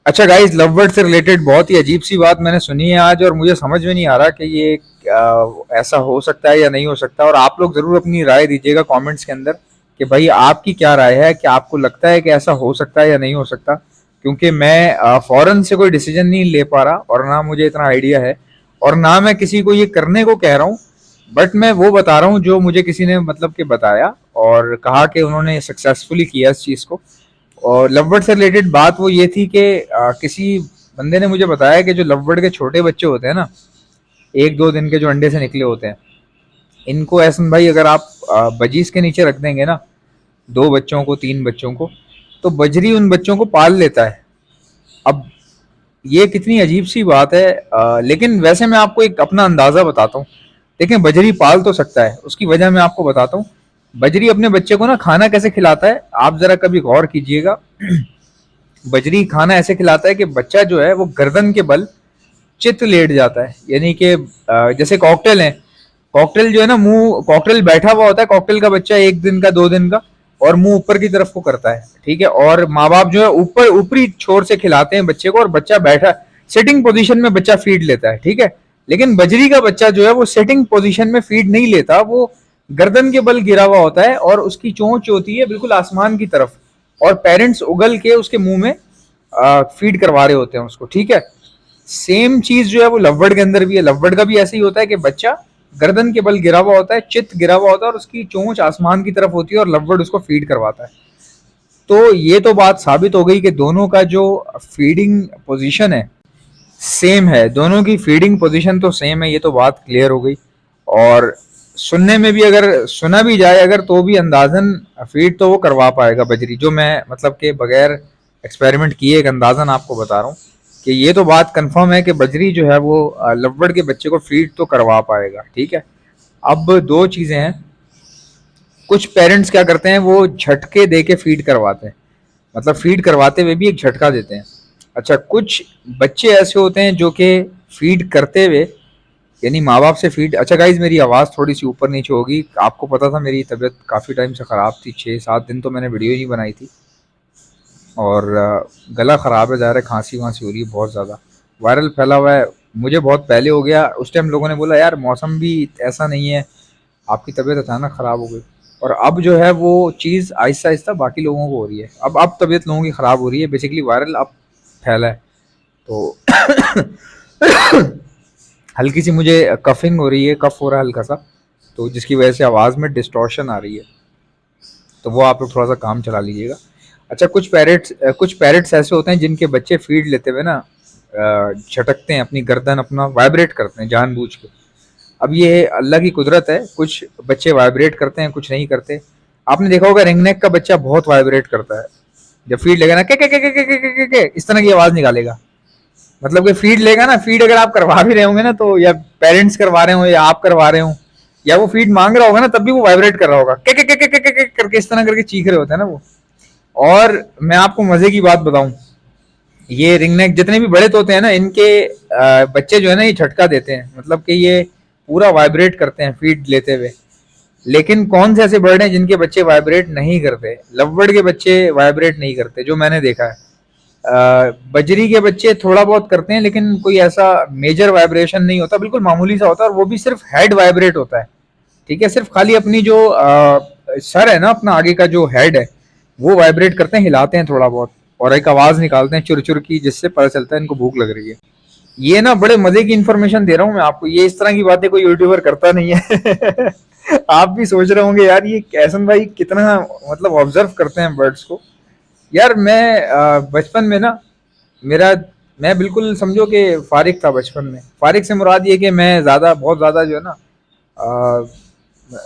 अच्छा guys, love bird से related बहुत ही अजीब सी बात मैंने सुनी है आज, और मुझे समझ में नहीं आ रहा कि ये ऐसा हो सकता है या नहीं हो सकता। और आप लोग जरूर अपनी राय दीजिएगा कमेंट्स के अंदर कि भाई आपकी क्या राय है, कि आपको लगता है कि ऐसा हो सकता है या नहीं हो सकता। क्योंकि मैं फौरन से कोई डिसीजन नहीं ले पा रहा, और ना मुझे इतना आइडिया है, और ना मैं किसी को ये करने को कह रहा हूँ। बट मैं वो बता रहा हूँ जो मुझे किसी ने मतलब कि बताया और कहा कि उन्होंने सक्सेसफुली किया इस चीज़ को। और लव बर्ड से रिलेटेड बात वो ये थी कि किसी बंदे ने मुझे बताया कि जो लव बर्ड के छोटे बच्चे होते हैं ना, 1-2 दिन के जो अंडे से निकले होते हैं, इनको एहसन भाई अगर आप बजीज के नीचे रख देंगे ना, 2 बच्चों को 3 बच्चों को, तो बजरी उन बच्चों को पाल लेता है। अब ये कितनी अजीब सी बात है, लेकिन वैसे मैं आपको एक अपना अंदाजा बताता हूँ। देखें, बजरी पाल तो सकता है, उसकी वजह मैं आपको बताता हूँ। बजरी अपने बच्चे को ना खाना कैसे खिलाता है, आप जरा कभी गौर कीजिएगा। बजरी खाना ऐसे खिलाता है कि बच्चा जो है वो गर्दन के बल चित लेट जाता है, यानी कि जैसे कॉकटेल है। कॉकटेल जो है ना, मुंह कॉकटेल बैठा हुआ होता है, कॉकटेल का बच्चा 1 दिन का 2 दिन का, और मुंह ऊपर की तरफ को करता है, ठीक है। और माँ बाप जो है ऊपर ऊपरी छोर से खिलाते हैं बच्चे को, और बच्चा बैठा सिटिंग पोजीशन में बच्चा फीड लेता है, ठीक है। लेकिन बजरी का बच्चा जो है वो सिटिंग पोजीशन में फीड नहीं लेता, वो गर्दन के बल गिरा हुआ होता है, और उसकी चोंच होती है बिल्कुल आसमान की तरफ, और पेरेंट्स उगल के उसके मुंह में फीड करवा रहे होते हैं उसको, ठीक है। सेम चीज जो है वो लवबर्ड के अंदर भी है। लवबर्ड का भी ऐसे ही होता है कि बच्चा गर्दन के बल गिरा हुआ होता है, चित गिरा हुआ होता है, और उसकी चोंच आसमान की तरफ होती है, और लवबर्ड उसको फीड करवाता है। तो ये तो बात साबित हो गई कि दोनों का जो फीडिंग पोजीशन है सेम है, दोनों की फीडिंग पोजीशन तो सेम है, ये तो बात क्लियर हो गई। और सुनने में भी, अगर सुना भी जाए अगर, तो भी अंदाजन फीड तो वो करवा पाएगा बजरी, जो मैं मतलब के बगैर एक्सपेरिमेंट किए एक अंदाजन आपको बता रहा हूँ कि ये तो बात कंफर्म है कि बजरी जो है वो लवबर्ड के बच्चे को फीड तो करवा पाएगा, ठीक है। अब दो चीजें हैं, कुछ पेरेंट्स क्या करते हैं, वो झटके दे के फीड करवाते हैं, मतलब फीड करवाते हुए भी एक झटका देते हैं। अच्छा, कुछ बच्चे ऐसे होते हैं जो कि फीड करते हुए, यानी माँ बाप से फीड। अच्छा गाइज, मेरी आवाज़ थोड़ी सी ऊपर नीचे होगी, आपको पता था मेरी तबीयत काफ़ी टाइम से ख़राब थी, 6-7 दिन तो मैंने वीडियो ही नहीं बनाई थी। और गला ख़राब है, ज़ाहिर है, खांसी वांसी हो रही है बहुत ज़्यादा, वायरल फैला हुआ है। मुझे बहुत पहले हो गया, उस टाइम लोगों ने बोला यार मौसम भी ऐसा नहीं है, आपकी तबीयत अचानक ख़राब हो गई। और अब जो है वो चीज़ आहिस्ता आहिस्ता बाकी लोगों को हो रही है, अब तबीयत लोगों की ख़राब हो रही है, बेसिकली वायरल अब फैला है। तो हल्की सी मुझे कफिंग हो रही है, कफ हो रहा है हल्का सा, तो जिसकी वजह से आवाज़ में डिस्टॉर्शन आ रही है, तो वो आप लोग थोड़ा सा काम चला लीजिएगा। अच्छा, कुछ पैरेट्स ऐसे होते हैं जिनके बच्चे फीड लेते हुए ना झटकते हैं, अपनी गर्दन अपना वाइब्रेट करते हैं जानबूझ के। अब ये अल्लाह की कुदरत है, कुछ बच्चे वाइब्रेट करते हैं, कुछ नहीं करते। आपने देखा होगा रिंगनेक का बच्चा बहुत वाइब्रेट करता है, जब फीड लेगा ना के इस तरह की आवाज़ निकालेगा। मतलब कि फीड लेगा ना, फीड अगर आप करवा भी रहे होंगे ना, तो या पेरेंट्स करवा रहे हो या आप करवा रहे हो, या वो फीड मांग रहा होगा ना, तब भी वो वाइब्रेट कर रहा होगा, के करके इस तरह करके चीख रहे होते हैं ना वो। और मैं आपको मजे की बात बताऊं, ये रिंगनेक जितने भी बड़े तोते हैं ना, इनके बच्चे जो है ना ये झटका देते हैं, मतलब कि ये पूरा वाइब्रेट करते हैं फीड लेते हुए। लेकिन कौन से ऐसे बर्ड हैं जिनके बच्चे वाइब्रेट नहीं करते? लव बर्ड के बच्चे वाइब्रेट नहीं करते, जो मैंने देखा है। बजरी के बच्चे थोड़ा बहुत करते हैं, लेकिन कोई ऐसा मेजर वाइब्रेशन नहीं होता, बिल्कुल मामूली सा होता है, और वो भी सिर्फ हेड वाइब्रेट होता है, ठीक है। सिर्फ खाली अपनी जो सर है ना, अपना आगे का जो हेड है, वो वाइब्रेट करते हैं, हिलाते हैं थोड़ा बहुत, और एक आवाज निकालते हैं चुर चुर की, जिससे पता चलता है इनको भूख लग रही है। ये ना बड़े मजे की इन्फॉर्मेशन दे रहा हूँ मैं आपको, ये इस तरह की बातें कोई यूट्यूबर करता नहीं है। आप भी सोच रहे होंगे यार ये कैसन भाई कितना मतलब ऑब्जर्व करते हैं बर्ड्स को। यार मैं बचपन में ना, मेरा मैं बिल्कुल समझो कि फारिग था बचपन में। फारिग से मुराद ये कि मैं ज़्यादा बहुत ज़्यादा जो है ना,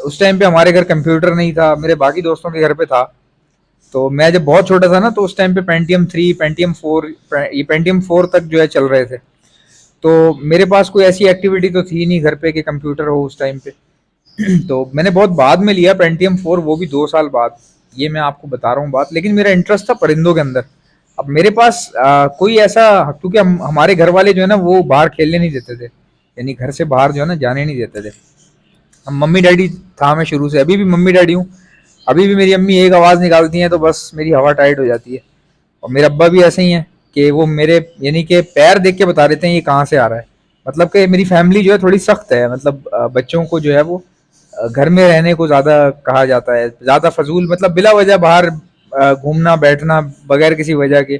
उस टाइम पे हमारे घर कंप्यूटर नहीं था, मेरे बाकी दोस्तों के घर पे था। तो मैं जब बहुत छोटा था ना, तो उस टाइम पे पेंटियम 3 पेंटियम 4, ये पेंटियम 4 तक जो है चल रहे थे। तो मेरे पास कोई ऐसी एक्टिविटी तो थी नहीं घर पे कि कंप्यूटर हो उस टाइम पे। तो मैंने बहुत बाद में लिया पेंटियम 4, वो भी 2 साल बाद। ये मैं आपको बता रहा हूँ बात, लेकिन मेरा इंटरेस्ट था परिंदों के अंदर। अब मेरे पास कोई ऐसा, क्योंकि हमारे घर वाले जो है ना वो बाहर खेलने नहीं देते थे, यानी घर से बाहर जो है ना जाने नहीं देते थे। हम मम्मी डैडी था, मैं शुरू से, अभी भी मम्मी डैडी हूँ। अभी भी मेरी अम्मी एक आवाज़ निकालती हैं तो बस मेरी हवा टाइट हो जाती है, और मेरे अब्बा भी ऐसे ही हैं। कि वो मेरे यानी कि पैर देख के बता देते हैं ये कहाँ से आ रहा है। मतलब कि मेरी फैमिली जो है थोड़ी सख्त है, मतलब बच्चों को जो है वो घर में रहने को ज़्यादा कहा जाता है, ज़्यादा फजूल मतलब बिला वजह बाहर घूमना बैठना बगैर किसी वजह के,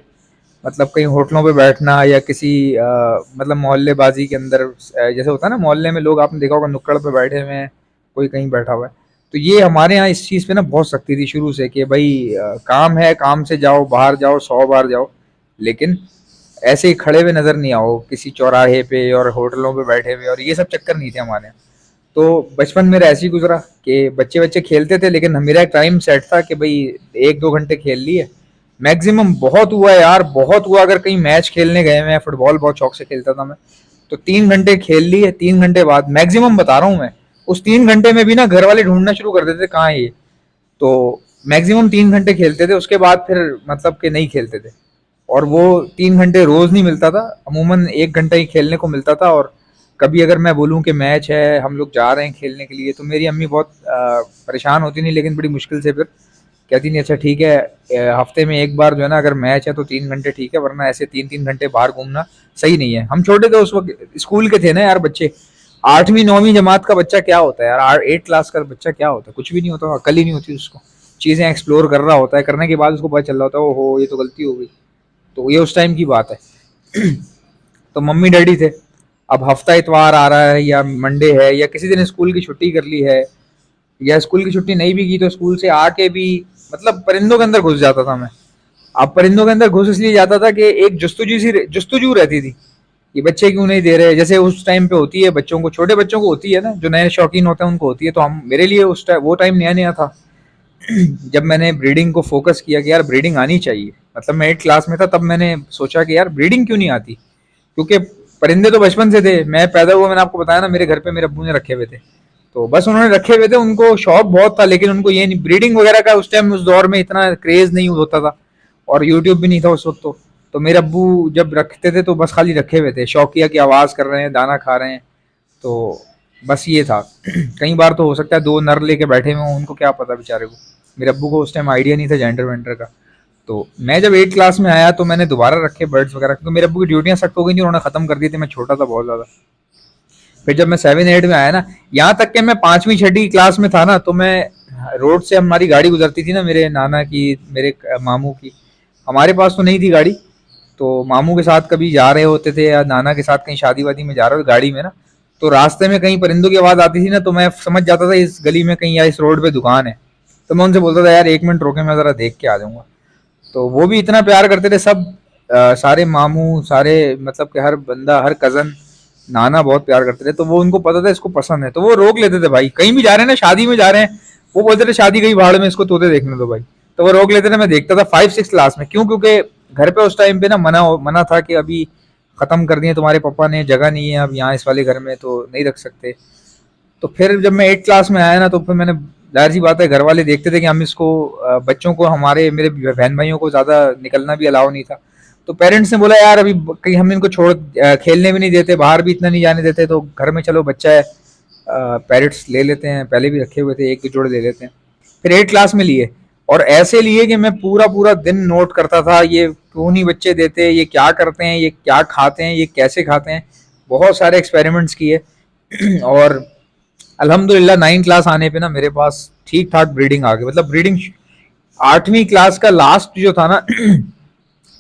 मतलब कहीं होटलों पे बैठना या किसी मतलब मोहल्लेबाजी के अंदर जैसे होता है ना मोहल्ले में लोग, आपने देखा होगा नुक्कड़ पे बैठे हुए हैं, कोई कहीं बैठा हुआ है। तो ये हमारे यहाँ इस चीज़ पे ना बहुत सख्ती थी शुरू से कि भाई काम है, काम से जाओ, बाहर जाओ, 100 बार जाओ, लेकिन ऐसे ही खड़े हुए नजर नहीं आओ किसी चौराहे पे और होटलों पे बैठे हुए, और ये सब चक्कर नहीं थे हमारे यहाँ। तो बचपन मेरा ऐसे ही गुजरा कि बच्चे बच्चे खेलते थे, लेकिन मेरा एक टाइम सेट था कि भाई 1-2 घंटे खेल लिए मैक्सिमम, बहुत हुआ यार, बहुत हुआ। अगर कहीं मैच खेलने गए मैं, फुटबॉल बहुत शौक से खेलता था मैं, तो 3 घंटे खेल लिए, 3 घंटे बाद मैक्सिमम बता रहा हूँ मैं, उस 3 घंटे में भी ना घर वाले ढूंढना शुरू कर देते कहाँ है ये। तो मैक्सिमम 3 घंटे खेलते थे, उसके बाद फिर मतलब कि नहीं खेलते थे। और वो 3 घंटे रोज नहीं मिलता था, अमूमन 1 घंटा ही खेलने को मिलता था। और कभी अगर मैं बोलूँ कि मैच है, हम लोग जा रहे हैं खेलने के लिए, तो मेरी अम्मी बहुत परेशान होती नहीं, लेकिन बड़ी मुश्किल से फिर कहती नहीं अच्छा ठीक है, हफ्ते में एक बार जो है ना अगर मैच है तो 3 घंटे ठीक है, वरना ऐसे 3-3 घंटे बाहर घूमना सही नहीं है। हम छोटे थे उस वक्त, स्कूल के थे ना यार बच्चे, 8वीं 9वीं जमात का बच्चा क्या होता है यार, 8 क्लास का बच्चा क्या होता है, कुछ भी नहीं होता, अकल ही नहीं होती उसको। चीजें एक्सप्लोर कर रहा होता है, करने के बाद उसको पता चल रहा होता है ओहो ये तो गलती हो गई। तो ये उस टाइम की बात है। तो मम्मी डैडी थे, अब हफ्ता इतवार आ रहा है या मंडे है या किसी दिन स्कूल की छुट्टी कर ली है, या स्कूल की छुट्टी नहीं भी की तो स्कूल से आके भी मतलब परिंदों के अंदर घुस जाता था मैं। अब परिंदों के अंदर घुस इसलिए जाता था कि एक जुस्तजू रहती थी, ये बच्चे क्यों नहीं दे रहे, जैसे उस टाइम पे होती है बच्चों को, छोटे बच्चों को होती है ना, जो नए शौकीन होते हैं उनको होती है। तो हम, मेरे लिए उस टाइम वो टाइम नया नया था। जब मैंने ब्रीडिंग को फोकस किया कि यार ब्रीडिंग आनी चाहिए, मतलब मैं 8 क्लास में था तब मैंने सोचा कि यार ब्रीडिंग क्यों नहीं आती, क्योंकि परिंदे तो बचपन से थे, मैं पैदा हुआ, मैंने आपको बताया ना मेरे घर पे मेरे अब्बू ने रखे हुए थे, तो बस उन्होंने रखे हुए थे, उनको शौक बहुत था, लेकिन उनको ये नहीं, ब्रीडिंग वगैरह का उस टाइम उस दौर में इतना क्रेज नहीं होता था, और यूट्यूब भी नहीं था उस वक्त। तो मेरे अब्बू जब रखते थे तो बस खाली रखे हुए थे, शौकिया की आवाज़ कर रहे हैं, दाना खा रहे हैं, तो बस ये था। कई बार तो हो सकता है 2 नर लेके बैठे हुए हों, उनको क्या पता बेचारे को, मेरे अब्बू को उस टाइम आइडिया नहीं था जेंडर वेंडर का। तो मैं जब 8 क्लास में आया तो मैंने दोबारा रखे बर्ड्स वगैरह, क्योंकि मेरे अब्बू की ड्यूटियां सख्त हो गई थी, उन्होंने खत्म कर दी थी, मैं छोटा था बहुत ज्यादा। फिर जब मैं 7-8 में आया ना, यहाँ तक कि मैं 5वीं 6वीं क्लास में था ना, तो मैं रोड से हमारी गाड़ी गुजरती थी ना, मेरे नाना की, मेरे मामू की, हमारे पास तो नहीं थी गाड़ी, तो मामू के साथ कभी जा रहे होते थे या नाना के साथ कहीं शादी वादी में जा रहे हो गाड़ी में ना, तो रास्ते में कहीं परिंदों की आवाज आती थी ना, तो मैं समझ जाता था इस गली में कहीं या इस रोड पे दुकान है। तो मैं उनसे बोलता था यार 1 मिनट रोके, मैं जरा देख के आ जाऊंगा। तो वो भी इतना प्यार करते थे सब, सारे मामू सारे, मतलब कि हर बंदा हर कजन, नाना बहुत प्यार करते थे, तो वो उनको पता था इसको पसंद है, तो वो रोक लेते थे भाई, कहीं भी जा रहे हैं ना, शादी में जा रहे हैं, वो बोलते थे शादी गई भाड़ में, इसको तोते देखने दो भाई। तो वो रोक लेते थे, मैं देखता था 5-6 क्लास में, क्यों, क्योंकि घर पे उस टाइम पे ना मना मना था कि अभी खत्म कर दिए तुम्हारे पापा ने, जगह नहीं है अब यहाँ इस वाले घर में, तो नहीं रख सकते। तो फिर जब मैं 8 क्लास में आया ना, तो फिर मैंने, जाहिर सी बात है घर वाले देखते थे कि हम इसको बच्चों को, हमारे मेरे बहन भाइयों को ज़्यादा निकलना भी अलाउ नहीं था, तो पेरेंट्स ने बोला यार अभी कहीं हम इनको छोड़ खेलने भी नहीं देते, बाहर भी इतना नहीं जाने देते, तो घर में चलो बच्चा है, पैरेट्स ले लेते हैं, पहले भी रखे हुए थे, एक जोड़े ले लेते हैं। फिर 8 क्लास में लिए, और ऐसे लिए कि मैं पूरा पूरा दिन नोट करता था, ये क्यों नहीं बच्चे देते, ये क्या करते हैं, ये क्या खाते हैं, ये कैसे खाते हैं, बहुत सारे एक्सपेरिमेंट्स किए। और अल्हम्दुलिल्लाह 9 क्लास आने पे ना मेरे पास ठीक ठाक ब्रीडिंग आ गई, मतलब ब्रीडिंग 8वीं क्लास का लास्ट जो था ना,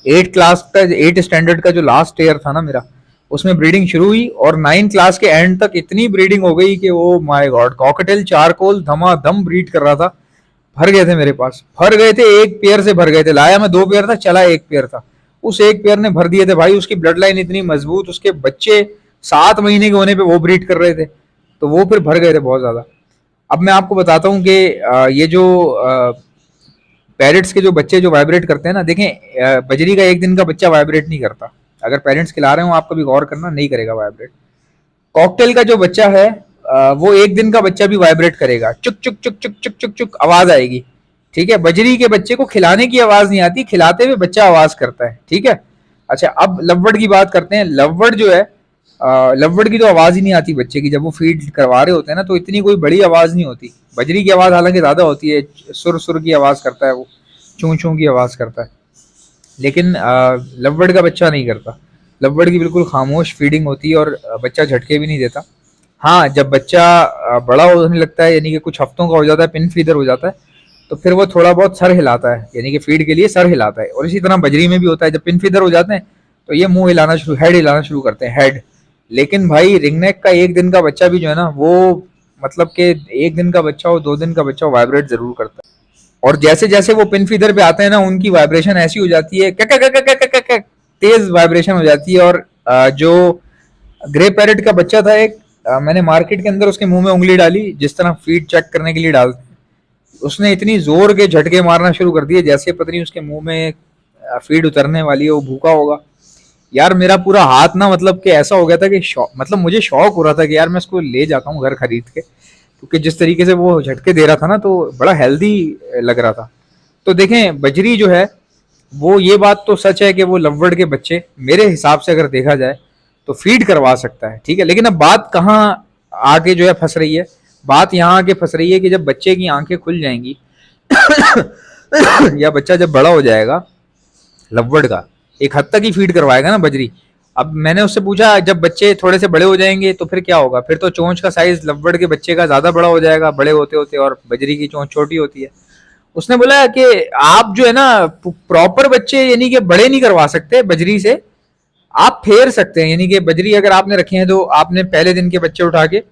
8 क्लास का, 8 स्टैंडर्ड का जो लास्ट ईयर था ना मेरा, उसमें ब्रीडिंग शुरू हुई, और 9 क्लास के एंड तक इतनी ब्रीडिंग हो गई कि वो माय गॉड, कॉकटेल चारकोल धमाधम ब्रीड कर रहा था। भर गए थे मेरे पास, भर गए थे, एक पेयर से भर गए थे, लाया मैं 2 पेयर था, चला एक पेयर था, उस एक पेयर ने भर दिए थे भाई, उसकी ब्लड लाइन इतनी मजबूत, उसके बच्चे 7 महीने के होने पे वो ब्रीड कर रहे थे, तो वो फिर भर गए थे बहुत ज्यादा। अब मैं आपको बताता हूँ कि ये जो पेरेंट्स के जो बच्चे जो वाइब्रेट करते हैं ना, देखें बजरी का एक दिन का बच्चा वाइब्रेट नहीं करता, अगर पेरेंट्स खिला रहे हो आप कभी गौर करना, नहीं करेगा वाइब्रेट। कॉकटेल का जो बच्चा है वो एक दिन का बच्चा भी वाइब्रेट करेगा, चुक चुक चुक चुक चुक चुक चुक आवाज आएगी, ठीक है। बजरी के बच्चे को खिलाने की आवाज नहीं आती, खिलाते हुए बच्चा आवाज करता है, ठीक है। अच्छा अब लववर्ड की बात करते हैं, लववर्ड जो है, लववर्ड की तो आवाज ही नहीं आती बच्चे की, जब वो फीड करवा रहे होते हैं ना, तो इतनी कोई बड़ी आवाज नहीं होती, बजरी की आवाज हालांकि ज्यादा होती है, सुर सुर की आवाज करता है वो, चूं चूं की आवाज करता है। लेकिन लव बर्ड का बच्चा नहीं करता। लव बर्ड की बिल्कुल खामोश फीडिंग होती है और बच्चा झटके भी नहीं देता। हाँ, जब बच्चा बड़ा होने लगता है, यानी कि कुछ हफ्तों का हो जाता है, पिन फीदर हो जाता है, तो फिर वो थोड़ा बहुत सर हिलाता है, यानी कि फीड के लिए सर हिलाता है। और इसी तरह बजरी में भी होता है, जब पिन फीदर हो जाते हैं तो ये मुंह हिलाना शुरू, हेड हिलाना शुरू करते हैं, हेड। लेकिन भाई रिंगनेक का एक दिन का बच्चा भी जो है ना, वो मतलब कि एक दिन का बच्चा हो, 2 दिन का बच्चा हो, वाइब्रेट जरूर करता है। और जैसे जैसे वो पिन फीदर पे आते हैं ना, उनकी वाइब्रेशन ऐसी हो जाती है, तेज वाइब्रेशन हो जाती है। और जो ग्रे पैरेट का बच्चा था एक, मैंने मार्केट के अंदर उसके मुंह में उंगली डाली, जिस तरह फीड चेक करने के लिए डालते हैं, उसने इतनी जोर के झटके मारना शुरू कर दिए, जैसे पता नहीं उसके मुंह में फीड उतरने वाली है, वो भूखा होगा। यार मेरा पूरा हाथ ना, मतलब कि ऐसा हो गया था कि मतलब मुझे शौक हो रहा था कि यार मैं इसको ले जाता हूँ घर खरीद के, क्योंकि जिस तरीके से वो झटके दे रहा था ना, तो बड़ा हेल्दी लग रहा था। तो देखें, बजरी जो है, वो ये बात तो सच है कि वो लवबर्ड के बच्चे मेरे हिसाब से अगर देखा जाए तो फीड करवा सकता है, ठीक है। लेकिन अब बात कहाँ आगे जो है फंस रही है, बात यहाँ आके फंस रही है कि जब बच्चे की आंखें खुल जाएंगी या बच्चा जब बड़ा हो जाएगा लवबर्ड का, एक हद तक ही फीड करवाएगा ना बजरी। अब मैंने उससे पूछा, जब बच्चे थोड़े से बड़े हो जाएंगे तो फिर क्या होगा? फिर तो चोंच का साइज लवबर्ड के बच्चे का ज्यादा बड़ा हो जाएगा बड़े होते होते, और बजरी की चोंच छोटी होती है। उसने बोला कि आप जो है ना, प्रॉपर बच्चे यानी कि बड़े नहीं करवा सकते बजरी से, आप फेर सकते हैं। यानी कि बजरी अगर आपने रखे हैं, तो आपने पहले दिन के बच्चे उठा के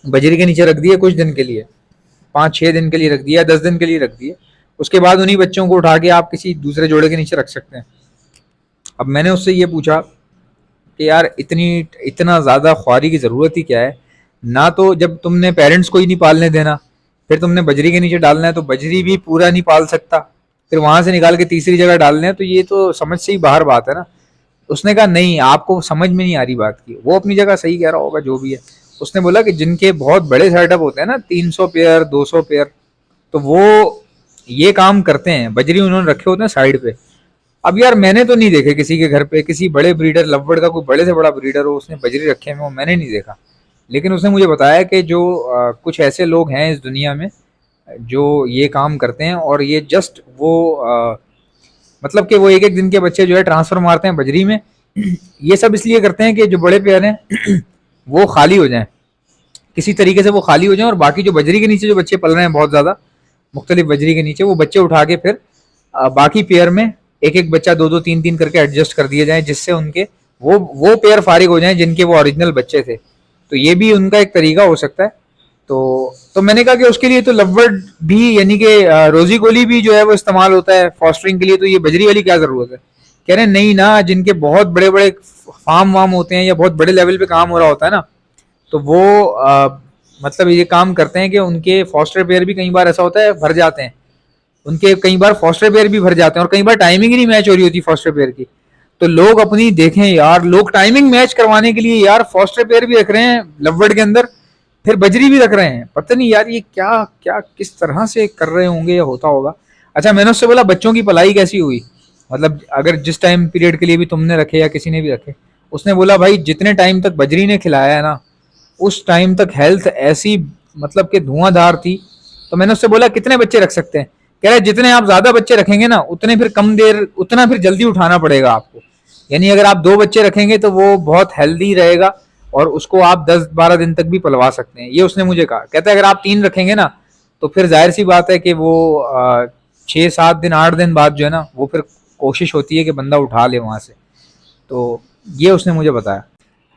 बजरी के नीचे रख दिए कुछ दिन के लिए, 5-6 दिन के लिए रख दिया, 10 दिन के लिए रख दिए। उसके बाद उन्हीं बच्चों को उठा के आप किसी दूसरे जोड़े के नीचे रख सकते हैं। अब मैंने उससे ये पूछा कि यार इतना ज्यादा ख्वारी की जरूरत ही क्या है? ना तो जब तुमने पेरेंट्स को ही नहीं पालने देना, फिर तुमने बजरी के नीचे डालना है, तो बजरी भी पूरा नहीं पाल सकता, फिर वहां से निकाल के तीसरी जगह डालने हैं, तो ये तो समझ से ही बाहर बात है ना। उसने कहा नहीं, आपको समझ में नहीं आ रही बात की। वो अपनी जगह सही कह रहा होगा, जो भी है। उसने बोला कि जिनके बहुत बड़े सेटअप होते हैं ना, 300 पेयर, 200 पेयर, तो वो ये काम करते हैं, बजरी उन्होंने रखे होते हैं साइड पे। अब यार मैंने तो नहीं देखे किसी के घर पे किसी बड़े ब्रीडर लवबर्ड का, कोई बड़े से बड़ा ब्रीडर हो उसने बजरी रखे हैं, वो मैंने नहीं देखा। लेकिन उसने मुझे बताया कि जो कुछ ऐसे लोग हैं इस दुनिया में जो ये काम करते हैं, और ये जस्ट वो मतलब कि वो एक एक दिन के बच्चे जो है ट्रांसफर मारते हैं बजरी में। ये सब इसलिए करते हैं कि जो बड़े पेयर हैं वो खाली हो जाएं, किसी तरीके से वो खाली हो जाएं, और बाकी जो बजरी के नीचे जो बच्चे पल रहे हैं बहुत ज्यादा मुख्तलिफ बजरी के नीचे, वो बच्चे उठा के फिर बाकी पेयर में एक एक बच्चा 2-2, 3-3 करके एडजस्ट कर दिए जाए, जिससे उनके वो पेयर फारिग हो जाए जिनके वो ओरिजिनल बच्चे थे। तो ये भी उनका एक तरीका हो सकता है। तो मैंने कहा कि उसके लिए तो लवबर्ड भी, यानी कि रोजी गोली भी जो है वो इस्तेमाल होता है फॉस्टरिंग के लिए, तो ये बजरी वाली क्या जरूरत है? कह रहे नहीं ना, जिनके बहुत बड़े बड़े फार्म वार्म होते हैं या बहुत बड़े लेवल पे काम हो रहा होता है ना, तो वो मतलब ये काम करते हैं कि उनके फॉस्टर पेयर भी कई बार ऐसा होता है भर जाते हैं, उनके कई बार फॉस्टर पेयर भी भर जाते हैं, और कई बार टाइमिंग ही नहीं मैच हो रही होती फॉस्टर पेयर की। तो लोग अपनी देखें यार, लोग टाइमिंग मैच करवाने के लिए यार फॉस्टर पेयर भी रख रहे हैं लवबर्ड के अंदर, फिर बजरी भी रख रहे हैं। पता नहीं यार ये क्या क्या किस तरह से कर रहे होंगे या होता होगा। अच्छा, मैंने उससे बोला बच्चों की पलाई कैसी हुई, मतलब अगर जिस टाइम पीरियड के लिए भी तुमने रखे या किसी ने भी रखे। उसने बोला भाई जितने टाइम तक बजरी ने खिलाया है ना, उस टाइम तक हेल्थ ऐसी मतलब कि धुआंधार थी। तो मैंने उससे बोला कितने बच्चे रख सकते हैं? कह रहे जितने आप ज्यादा बच्चे रखेंगे ना, उतने फिर कम देर, उतना फिर जल्दी उठाना पड़ेगा आपको। यानी अगर आप 2 बच्चे रखेंगे तो वो बहुत हेल्दी रहेगा, और उसको आप 10-12 दिन तक भी पलवा सकते हैं, ये उसने मुझे कहा। कहता है अगर आप 3 रखेंगे ना, तो फिर जाहिर सी बात है कि वो 6-7 दिन, 8 दिन बाद जो है ना, वो फिर कोशिश होती है कि बंदा उठा ले वहां से। तो ये उसने मुझे बताया।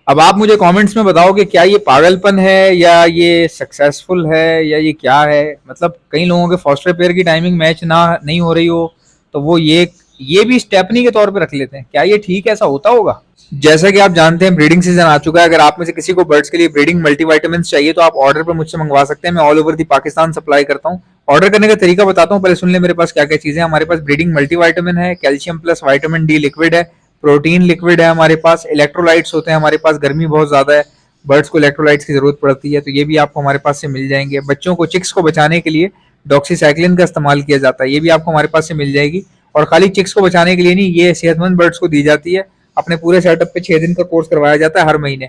अब आप मुझे कमेंट्स में बताओ कि क्या ये पागलपन है या ये सक्सेसफुल है या ये क्या है। मतलब कई लोगों के फॉस्टर पेयर की टाइमिंग मैच ना नहीं हो रही हो, तो वो ये भी स्टेपनी के तौर पे रख लेते हैं। क्या ये ठीक है? ऐसा होता होगा? जैसा कि आप जानते हैं ब्रीडिंग सीजन आ चुका है। अगर आप में से किसी को बर्ड्स के लिए ब्रीडिंग मल्टीविटामिन चाहिए, तो आप ऑर्डर पर मुझसे मंगवा सकते हैं। मैं all over the Pakistan supply करता हूँ। ऑर्डर करने का तरीका बताता हूँ, पहले सुन ले मेरे पास क्या क्या चीजें। हमारे पास ब्रीडिंग मल्टीविटामिन है, calcium plus vitamin D liquid है, प्रोटीन लिक्विड है हमारे पास, इलेक्ट्रोलाइट्स होते हैं हमारे पास। गर्मी बहुत ज्यादा है, बर्ड्स को इलेक्ट्रोलाइट्स की जरूरत पड़ती है, तो ये भी आपको हमारे पास से मिल जाएंगे। बच्चों को, चिक्स को बचाने के लिए डॉक्सीसाइक्लिन का इस्तेमाल किया जाता है, ये भी आपको हमारे पास से मिल जाएगी। और खाली चिक्स को बचाने के लिए नहीं, ये सेहतमंद बर्ड्स को दी जाती है। अपने पूरे सेटअप पे 6 दिन का कोर्स करवाया जाता है हर महीने।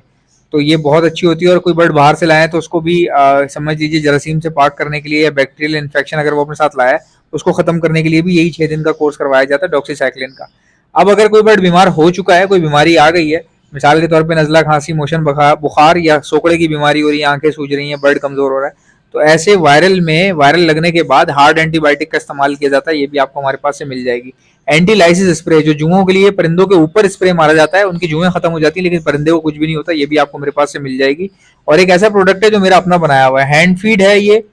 तो ये बहुत अच्छी होती है। और कोई बर्ड बाहर से लाए तो उसको भी समझ लीजिए जरासीम से पाक करने के लिए, या बैक्टीरियल इन्फेक्शन अगर वो अपने साथ लाया है, उसको खत्म करने के लिए भी यही 6 दिन का कोर्स करवाया जाता है डॉक्सीसाइक्लिन का। अब अगर कोई बर्ड बीमार हो चुका है, कोई बीमारी आ गई है, मिसाल के तौर पे नज़ला, खांसी, मोशन, बुखार या सोकड़े की बीमारी हो रही है, आंखें सूज रही हैं, बर्ड कमजोर हो रहा है, तो ऐसे वायरल लगने के बाद हार्ड एंटीबायोटिक का इस्तेमाल किया जाता है। ये भी आपको हमारे पास से मिल जाएगी। एंटी लाइसिस स्प्रे, जो जुओं के लिए परिंदों के ऊपर स्प्रे मारा जाता है, उनकी जुएं खत्म हो जाती है लेकिन परिंदे को कुछ भी नहीं होता, ये भी आपको मेरे पास से मिल जाएगी। और एक ऐसा प्रोडक्ट है जो मेरा अपना बनाया हुआ है, हैंड फीड है ये,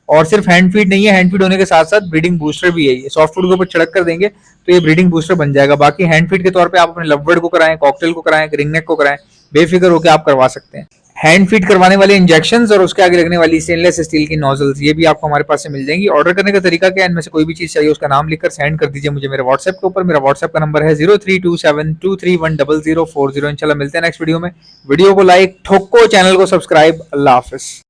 और सिर्फ हैंड फीड नहीं है, हैंड फीड होने के साथ साथ ब्रीडिंग बूस्टर भी है। ये सॉफ्ट फूड के ऊपर छिड़क कर देंगे तो ये ब्रीडिंग बूस्टर बन जाएगा। बाकी हैंड फीड के तौर पे आप अपने लवबर्ड को कराएं, कॉकटेल को कराएं, रिंगनेक को कराएं, बेफिक्र होकर आप करवा सकते हैं। हैंड फीड करवाने वाले इंजेक्शंस और उसके आगे लगने वाली स्टेनलेस स्टील की नोजल्स, ये भी आपको हमारे पास से मिल जाएंगी। ऑर्डर करने का तरीका क्या है, इनमें से कोई भी चीज चाहिए उसका नाम लिखकर सेंड कर दीजिए मुझे मेरे व्हाट्सएप के ऊपर। मेरा व्हाट्सएप का नंबर है 0327231040। इंशाल्लाह मिलते हैं नेक्स्ट वीडियो में। वीडियो को लाइक ठोको, चैनल को सब्सक्राइब। अल्लाह हाफिज।